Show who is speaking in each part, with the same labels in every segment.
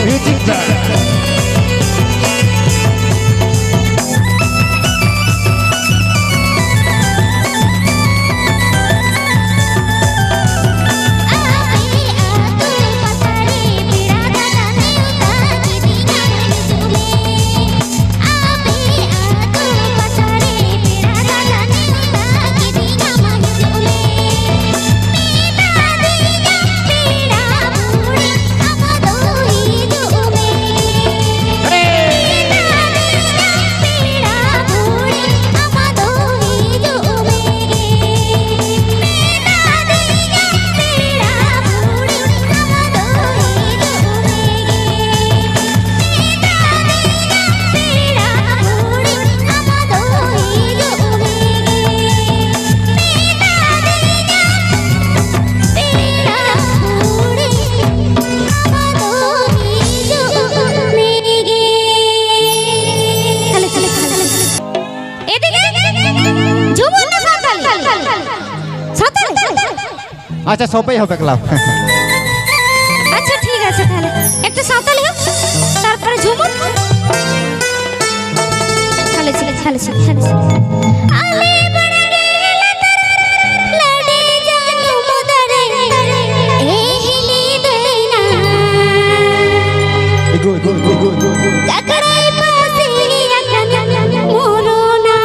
Speaker 1: Music time. আচ্ছা সবাই হবে ক্লাব
Speaker 2: আচ্ছা ঠিক আছে তাহলে একটা সাঁওতালি হোক তারপরে ঝুমুর চলে চলে চলে চলে আলে বড় গেলা লাডে জানু মদরে এ হিলি দেনা
Speaker 1: গো
Speaker 2: কাকরাই পাসে আকান মোরো না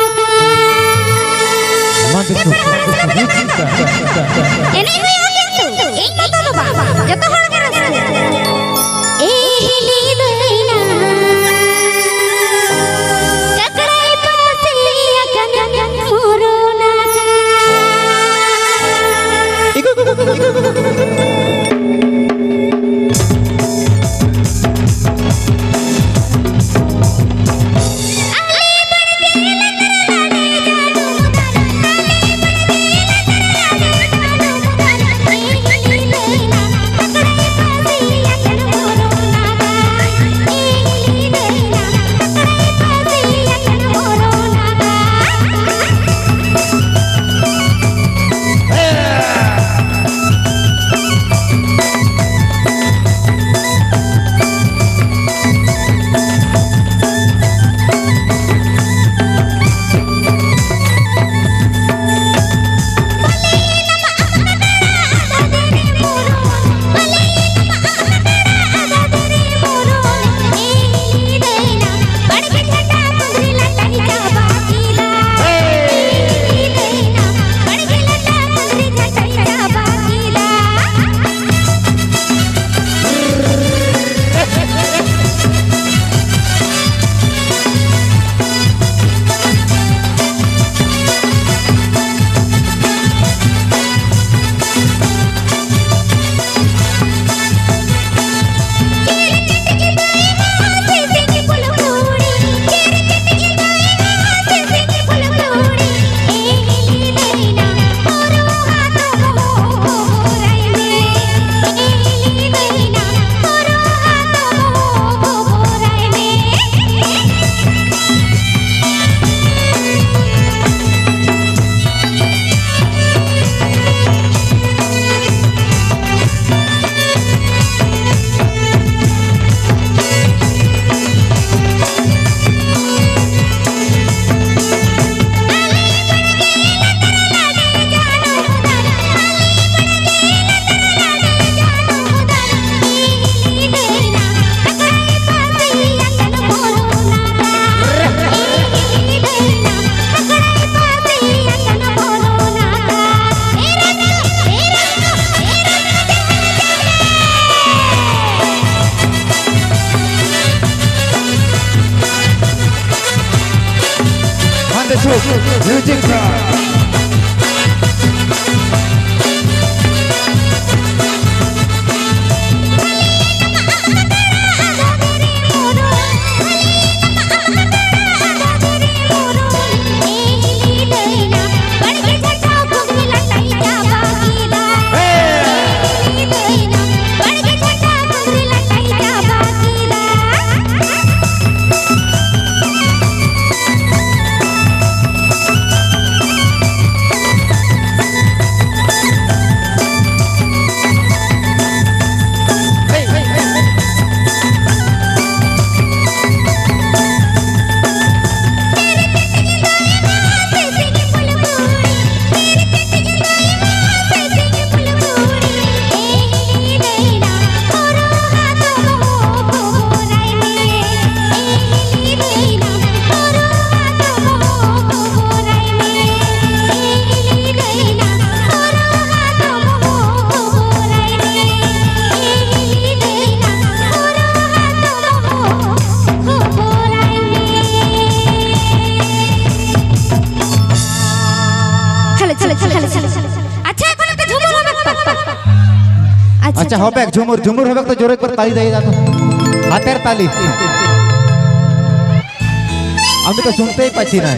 Speaker 1: म्यूजिक अच्छा হবে ঝুমুর ঝুমুর হবে তো জোরে করে তালি দিয়ে দাও হাতের তালি আমি তো শুনতেই পাচ্ছি না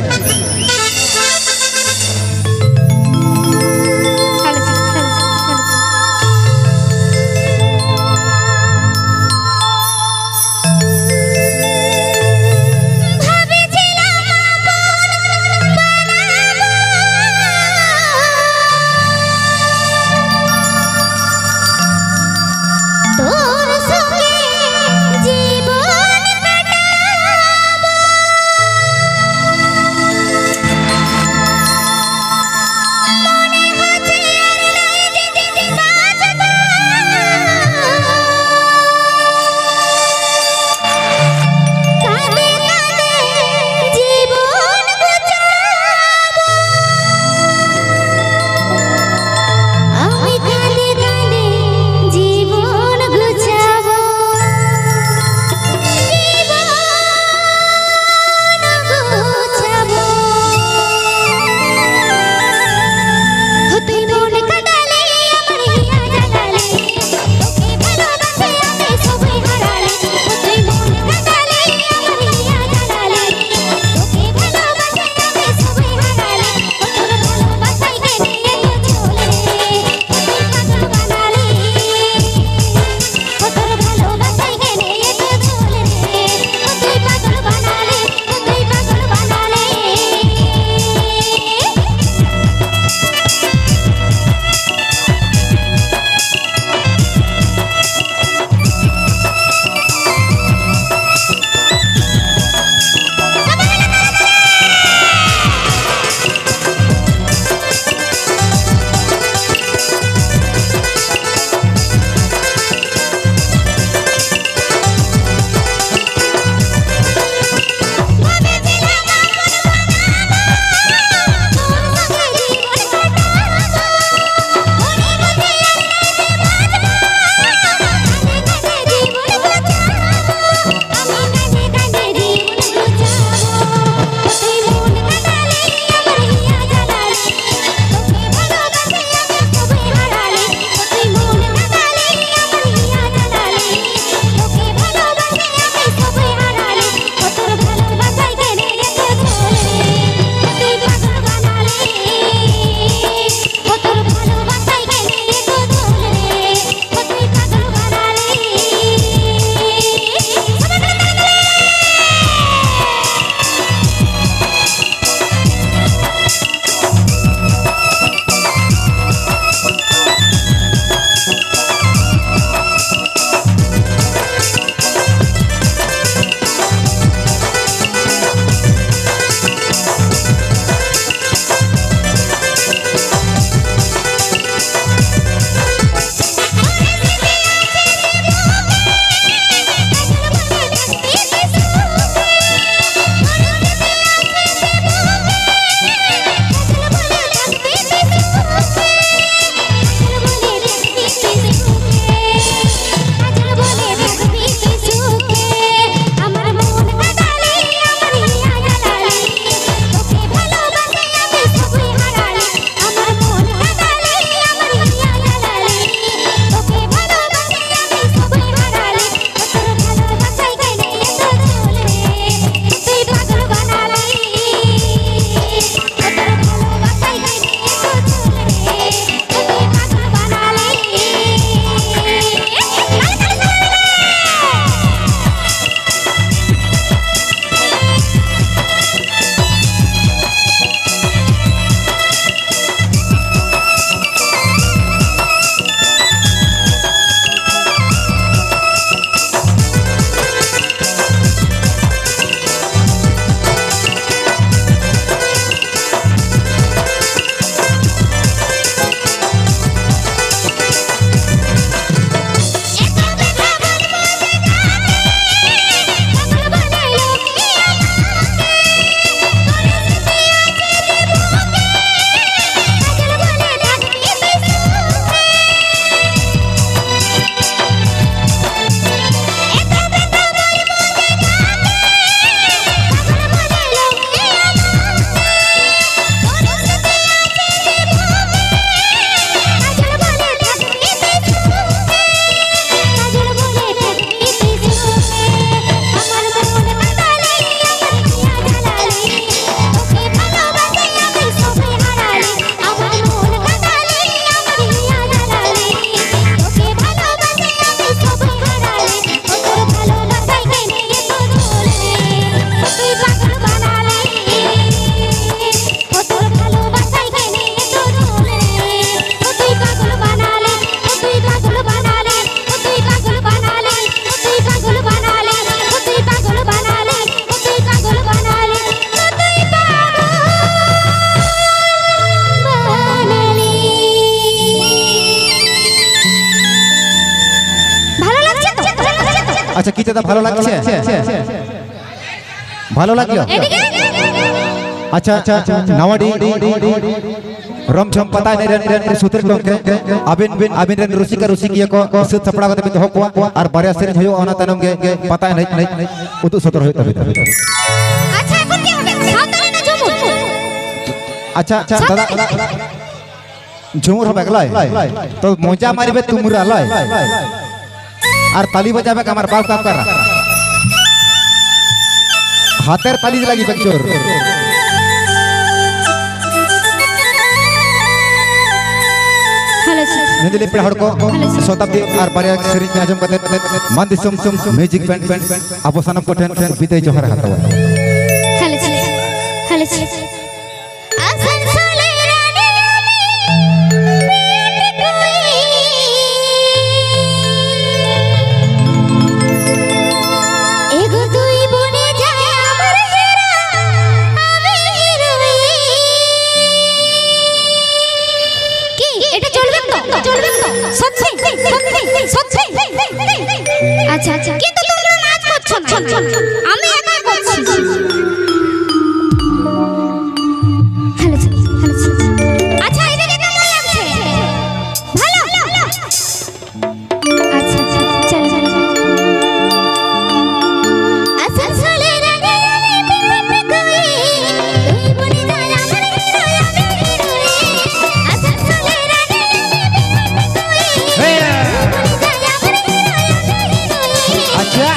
Speaker 1: গীতটা ভালো লাগছে ভালো লাগলো
Speaker 2: এদিকে
Speaker 1: अच्छा नावाडी रमझम पता नहीं रेन सुतर को अबिन अबिन रेन रुसिका रुसिकिया को सुत थपड़ा को तबित होको और बारिया सेरेन होयो ओना तनम गे पता नहीं उदु सतर होय तबित
Speaker 2: আচ্ছা এখন কি হবে সাঁওতালি না ঝুমুর
Speaker 1: अच्छा दादा झुमुर हो बगलाय तो मोजा मारिबे तुमुरा लय और ताली बजाबे हमार बाप का कर हाथेर ताली लगी बच्चोर
Speaker 2: হ্যালো
Speaker 1: नंदिले पेहड़ को शताब्दी और बारिया सेरी में आजम कते मन दिसम म्यूजिक बैंड आपो सनम को ठन बीते जोहर हातवा
Speaker 2: হ্যালো হ্যালো আসানসোলে রানী এগো তুই বনে যায় আমার হেরা আমি হিরোইন কি এটা চলবে তো সত্যি সত্যি আচ্ছা আচ্ছা কিন্তু তোমরা নাচ করছো না আমি একা করছি হ্যালো আচ্ছা এদিকে কেমন লাগছে ভালো আচ্ছা চল আসানসোলে রানী কই তুই বনে যায় আমার হিরো আমি হিরোইন আসানসোলে রানী কই
Speaker 1: अच्छा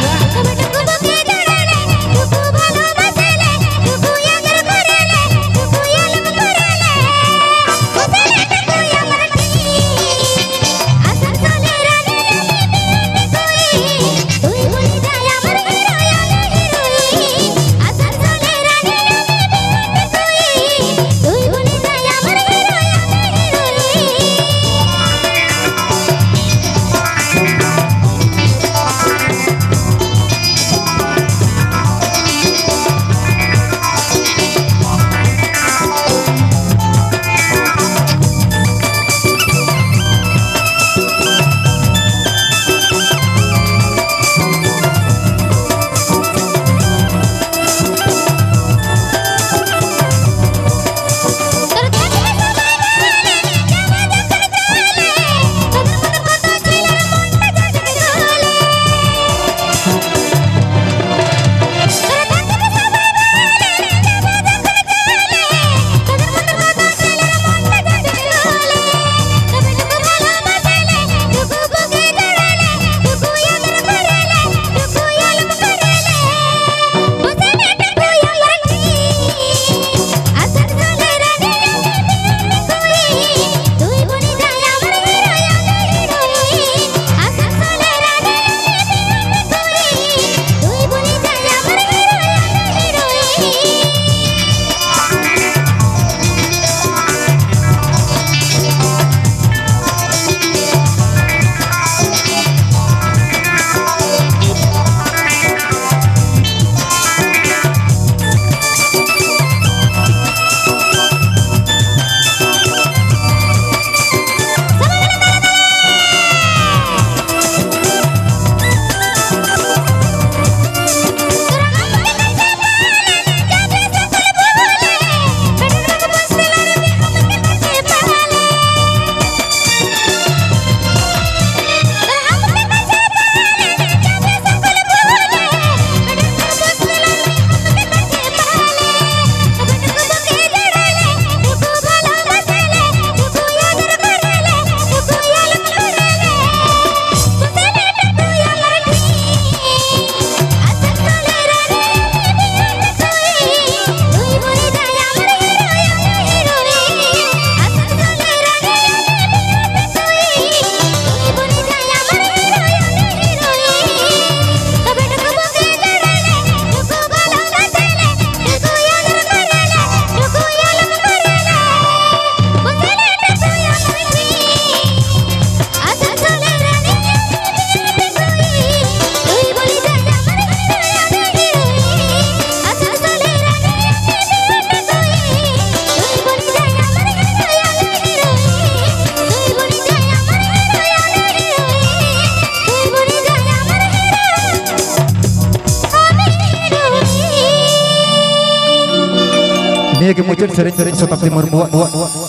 Speaker 1: निये के मुचड़ सेरेन शताब्दी मुर्मू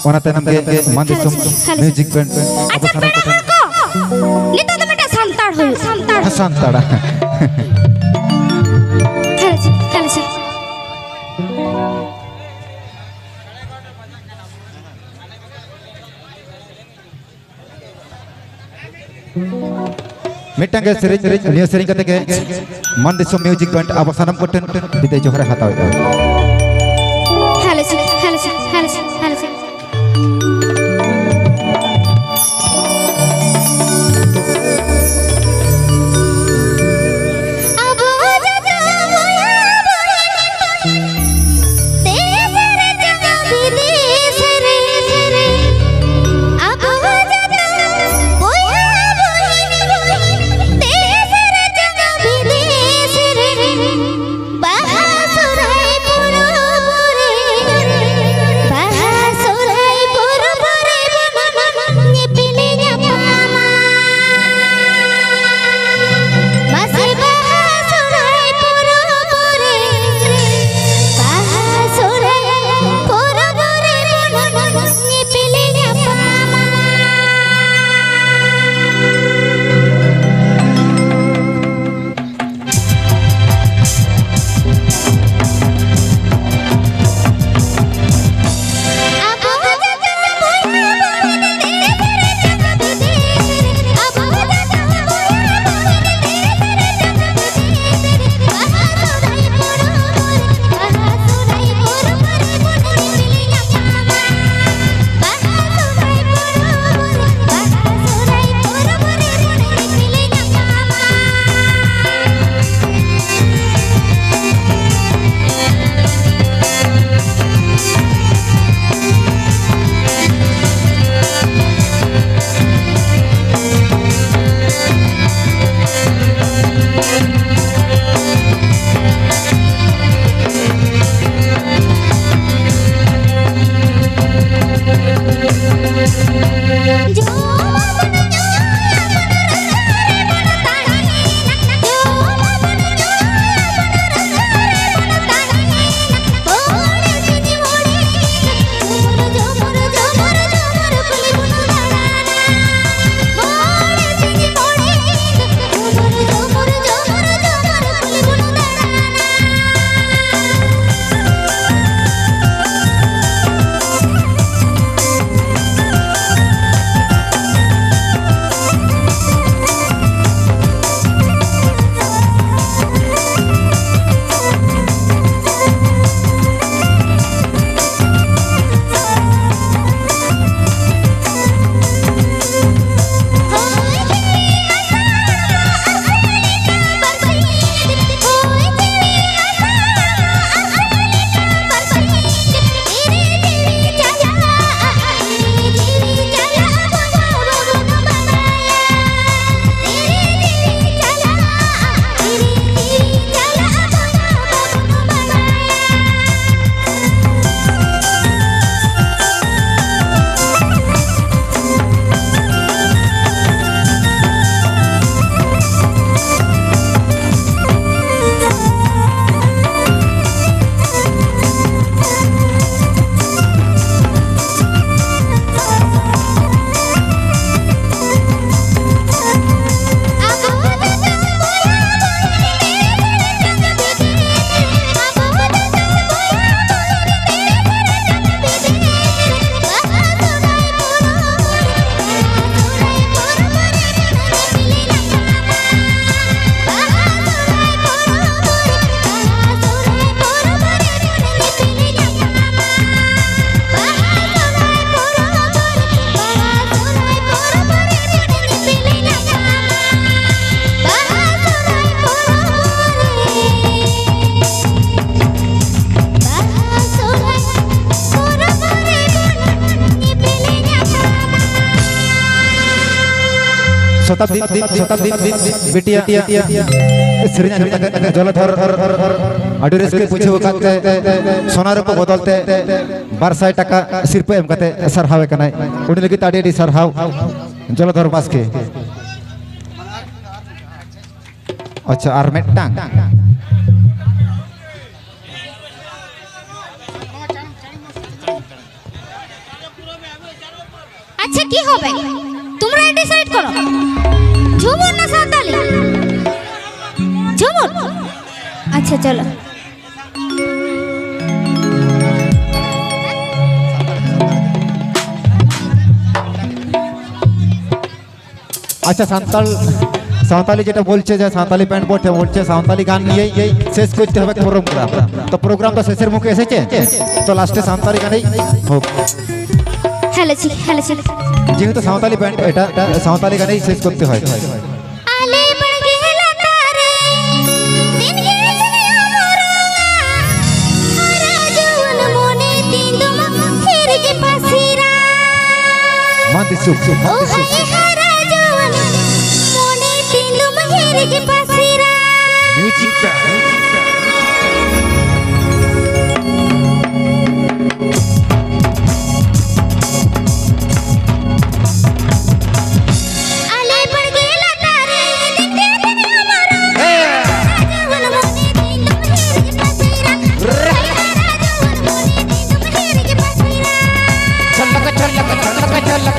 Speaker 1: ओना तनम के मान दिसम म्यूजिक बैंड
Speaker 2: अच्छा पेड़ा को नितो तो बेटा संताड़ हो
Speaker 1: संताड़ा
Speaker 2: चल से
Speaker 1: मिटंगे सेरेन निये सेरेन कते के मान दिसम म्यूजिक बैंड अब सनम कोटन बिदे जोहरे हाताव
Speaker 2: हेलो से
Speaker 1: शताब्दी बिटिया सेरेन जलधर आडी रस्के पूछे वकाते सोनार को बदलते 1200 टाका सिर्फ एम कते सरहावे कनाय उडी लगी आडी सरहाव जलधर बास्के अच्छा आर मेटांग
Speaker 2: আচ্ছা কি হবে তোমরা ডিসাইড করো ঝুমুর না সাঁওতালি ঝুমুর আচ্ছা চলো
Speaker 1: আচ্ছা সাঁওতালি যেটা বলছে যে সাঁওতালি প্যান্ট পরতে বলছে সাঁওতালি গান নিয়েই শেষ করতে হবে প্রোগ্রাম। তো প্রোগ্রাম তো শেষের মুখে এসেছে, তো লাস্টে সাঁওতালি গানেই হোক।
Speaker 2: হেলেছি
Speaker 1: যেহেতু সাঁওতালি প্যান্ট এটা সাঁওতালি গানেই শেষ করতে হয়।
Speaker 2: আলে পড় গেলা তারে দিন গেছে আমরঙ্গা হারা জীবন মনে তিন্দুম ফিরগে পাসিরা
Speaker 1: মান্তি সুখ
Speaker 2: ও হারা জীবন মনে তিন্দুম ফিরগে পাসিরা
Speaker 1: মিউজিক
Speaker 2: আলে পড় গেলা তারে দিন গেছে আমরঙ্গা হারা জীবন মনে তিন্দুম ফিরগে পাসিরা হারা জীবন মনে তিন্দুম ফিরগে পাসিরা
Speaker 1: ছলক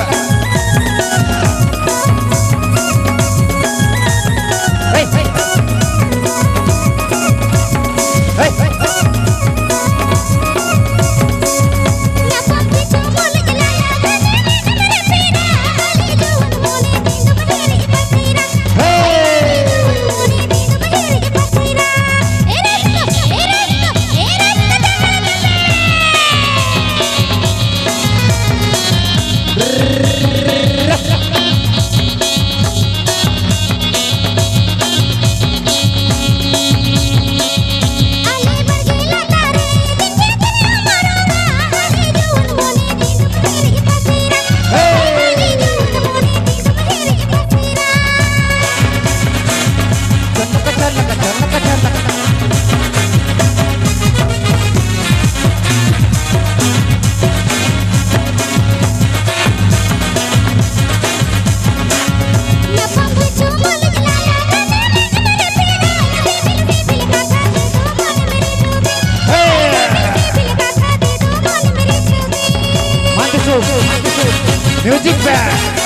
Speaker 1: Music band.